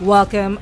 Welcome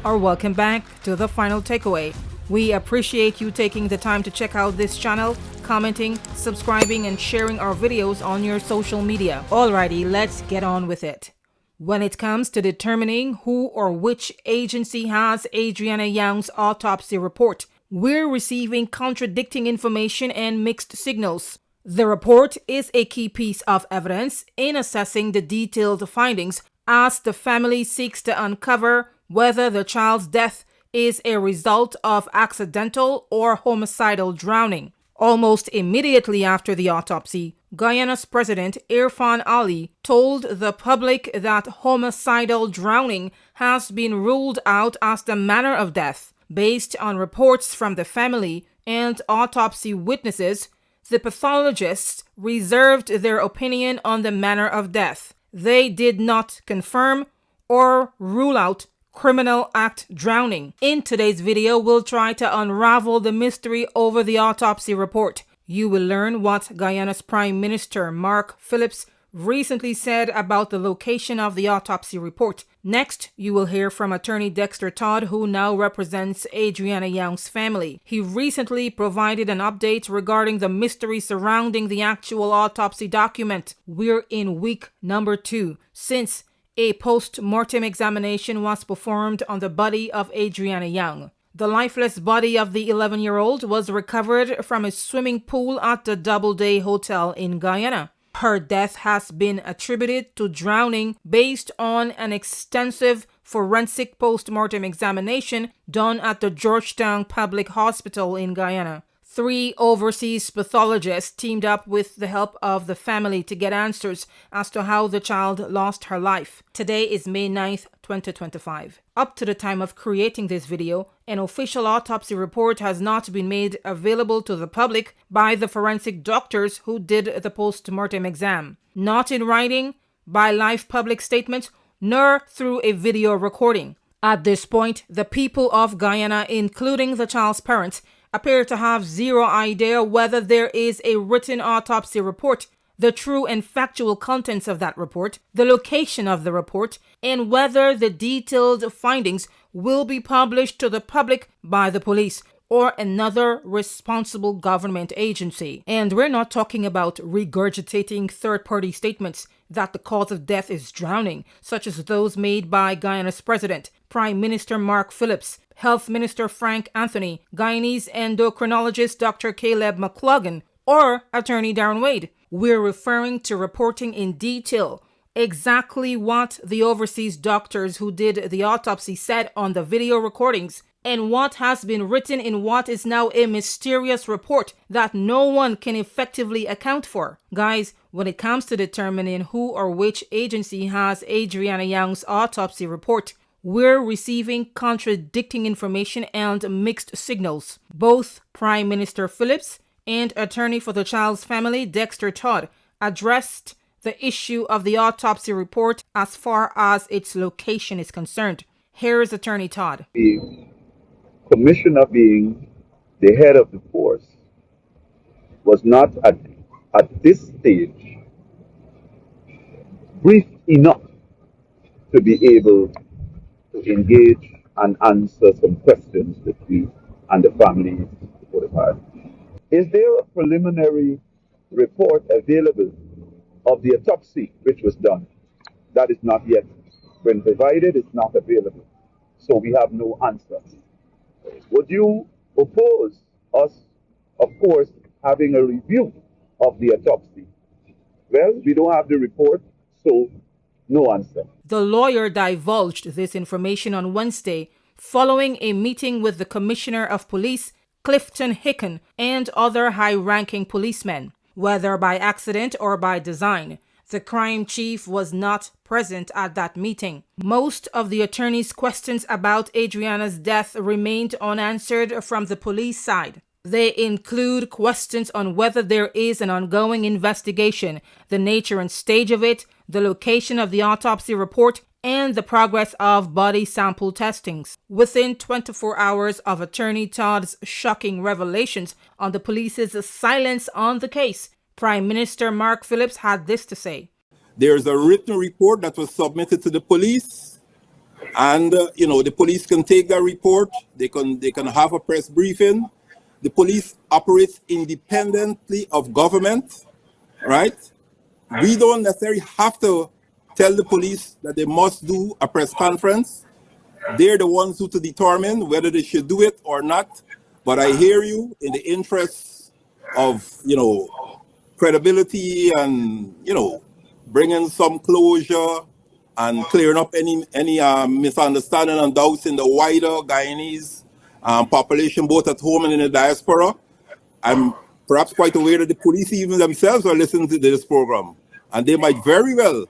back to The Final Takeaway. We appreciate you taking the time to check out this channel, commenting, subscribing, and sharing our videos on your social media. Alrighty, let's get on with it. When it comes to determining who or which agency has Adrianna Younge's autopsy report, we're receiving contradicting information and mixed signals. The report is a key piece of evidence in assessing the detailed findings as the family seeks to uncover whether the child's death is a result of accidental or homicidal drowning. Almost immediately after the autopsy, Guyana's President Irfan Ali told the public that homicidal drowning has been ruled out as the manner of death. Based on reports from the family and autopsy witnesses, the pathologists reserved their opinion on the manner of death. They did not confirm or rule out criminal act drowning. In today's video, we'll try to unravel the mystery over the autopsy report. You will learn what Guyana's Prime Minister Mark Phillips recently said about the location of the autopsy report. Next, you will hear from attorney Dexter Tood, who now represents Adrianna Younge's family. He recently provided an update regarding the mystery surrounding the actual autopsy document. We're in week number 2 since a post-mortem examination was performed on the body of Adrianna Younge. The lifeless body of the 11-year-old was recovered from a swimming pool at the Doubledayhotel in Guyana. Her death has been attributed to drowning based on an extensive forensic post-mortem examination done at the Georgetown Public Hospital in Guyana. 3 overseas pathologists teamed up with the help of the family to get answers as to how the child lost her life. Today is May 9th, 2025. Up to the time of creating this video, an official autopsy report has not been made available to the public by the forensic doctors who did the post-mortem exam. Not in writing, by live public statement, nor through a video recording. At this point, the people of Guyana, including the child's parents, appear to have zero idea whether there is a written autopsy report, the true and factual contents of that report, the location of the report, and whether the detailed findings will be published to the public by the police or another responsible government agency. And we're not talking about regurgitating third-party statements that the cause of death is drowning, such as those made by Guyana's President, Prime Minister Mark Phillips, Health Minister Frank Anthony, Guyanese endocrinologist Dr. Caleb McLaughlin, or Attorney Darren Wade. We're referring to reporting in detail exactly what the overseas doctors who did the autopsy said on the video recordings and what has been written in what is now a mysterious report that no one can effectively account for. Guys, when it comes to determining who or which agency has Adrianna Younge's autopsy report, we're receiving contradicting information and mixed signals. Both Prime Minister Phillips and attorney for the child's family, Dexter Tood, addressed the issue of the autopsy report as far as its location is concerned. Here is attorney Tood. The commissioner, being the head of the force, was not at this stage briefed enough to be able to engage and answer some questions that we and the family would have had. Is there a preliminary report available of the autopsy which was done? That is not yet been provided, it's not available. So we have no answer. Would you oppose us, of course, having a review of the autopsy? Well, we don't have the report, so no answer. The lawyer divulged this information on Wednesday following a meeting with the Commissioner of Police, Clifton Hicken, and other high-ranking policemen. Whether by accident or by design, the crime chief was not present at that meeting. Most of the attorney's questions about Adrianna's death remained unanswered from the police side. They include questions on whether there is an ongoing investigation, the nature and stage of it, the location of the autopsy report, and the progress of body sample testings. Within 24 hours of Attorney Tood's shocking revelations on the police's silence on the case, Prime Minister Mark Phillips had this to say. There's a written report that was submitted to the police And the police can take that report. They can have a press briefing. The police operates independently of government, right? We don't necessarily have to tell the police that they must do a press conference. They're the ones who to determine whether they should do it or not. But I hear you, in the interests of credibility and bringing some closure and clearing up any misunderstanding and doubts in the wider Guyanese population, both at home and in the diaspora. I'm perhaps quite aware that the police even themselves are listening to this program, and they might very well,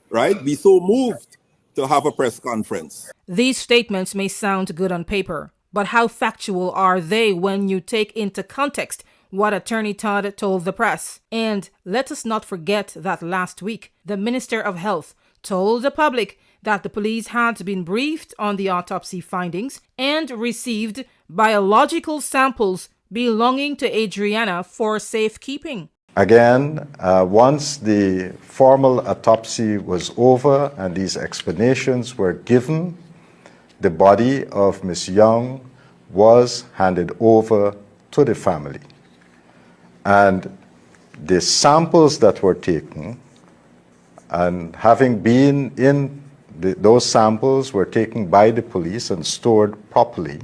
right, be so moved to have a press conference. These statements may sound good on paper, but how factual are they when you take into context what Attorney Tood told the press? And let us not forget that last week, the Minister of Health told the public that the police had been briefed on the autopsy findings and received biological samples belonging to Adrianna for safekeeping. Again, once the formal autopsy was over and these explanations were given, the body of Ms. Young was handed over to the family. And the samples that were taken, and having been in those samples were taken by the police and stored properly,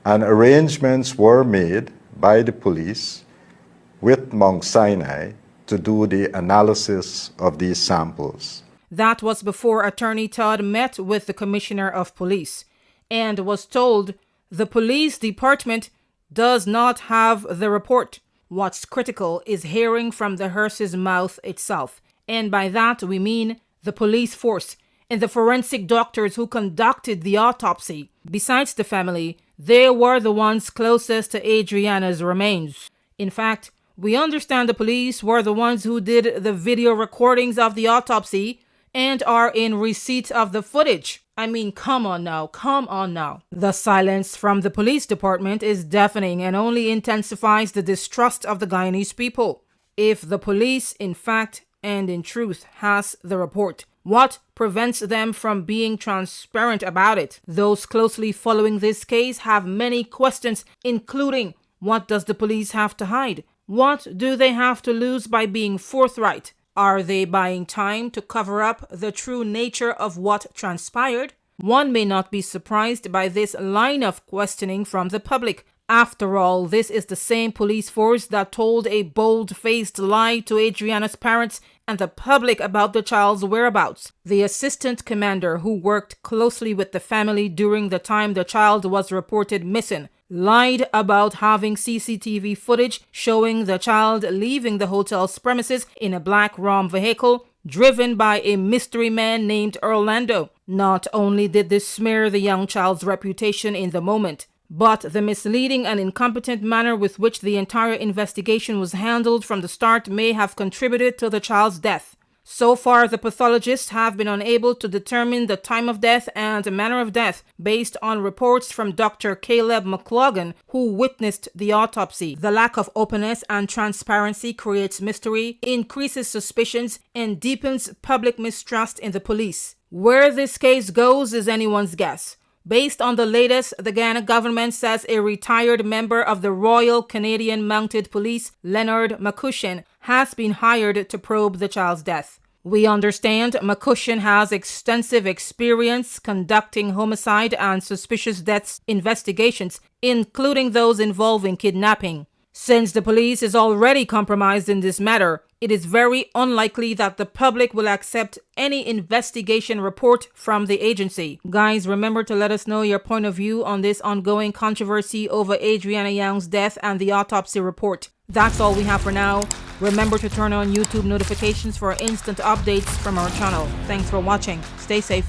and arrangements were made by the police with Mount Sinai to do the analysis of these samples. That was before Attorney Tood met with the Commissioner of Police and was told the police department does not have the report. What's critical is hearing from the hearse's mouth itself. And by that we mean the police force and the forensic doctors who conducted the autopsy. Besides the family, they were the ones closest to Adrianna's remains. In fact, we understand the police were the ones who did the video recordings of the autopsy and are in receipt of the footage. I mean, come on now. The silence from the police department is deafening and only intensifies the distrust of the Guyanese people. If the police, in fact and in truth, has the report, what prevents them from being transparent about it? Those closely following this case have many questions, including what does the police have to hide? What do they have to lose by being forthright? Are they buying time to cover up the true nature of what transpired? One may not be surprised by this line of questioning from the public. After all, this is the same police force that told a bold-faced lie to Adrianna's parents and the public about the child's whereabouts. The assistant commander who worked closely with the family during the time the child was reported missing lied about having CCTV footage showing the child leaving the hotel's premises in a black Ram vehicle driven by a mystery man named Orlando. Not only did this smear the young child's reputation in the moment, but the misleading and incompetent manner with which the entire investigation was handled from the start may have contributed to the child's death. So far, the pathologists have been unable to determine the time of death and manner of death based on reports from Dr. Caleb McLaughlin, who witnessed the autopsy. The lack of openness and transparency creates mystery, increases suspicions, and deepens public mistrust in the police. Where this case goes is anyone's guess. Based on the latest, the Guyana government says a retired member of the Royal Canadian Mounted Police, Leonard McCushin, has been hired to probe the child's death. We understand McCushin has extensive experience conducting homicide and suspicious deaths investigations, including those involving kidnapping. Since the police is already compromised in this matter, it is very unlikely that the public will accept any investigation report from the agency. Guys, remember to let us know your point of view on this ongoing controversy over Adrianna Younge's death and the autopsy report. That's all we have for now. Remember to turn on YouTube notifications for instant updates from our channel. Thanks for watching. Stay safe.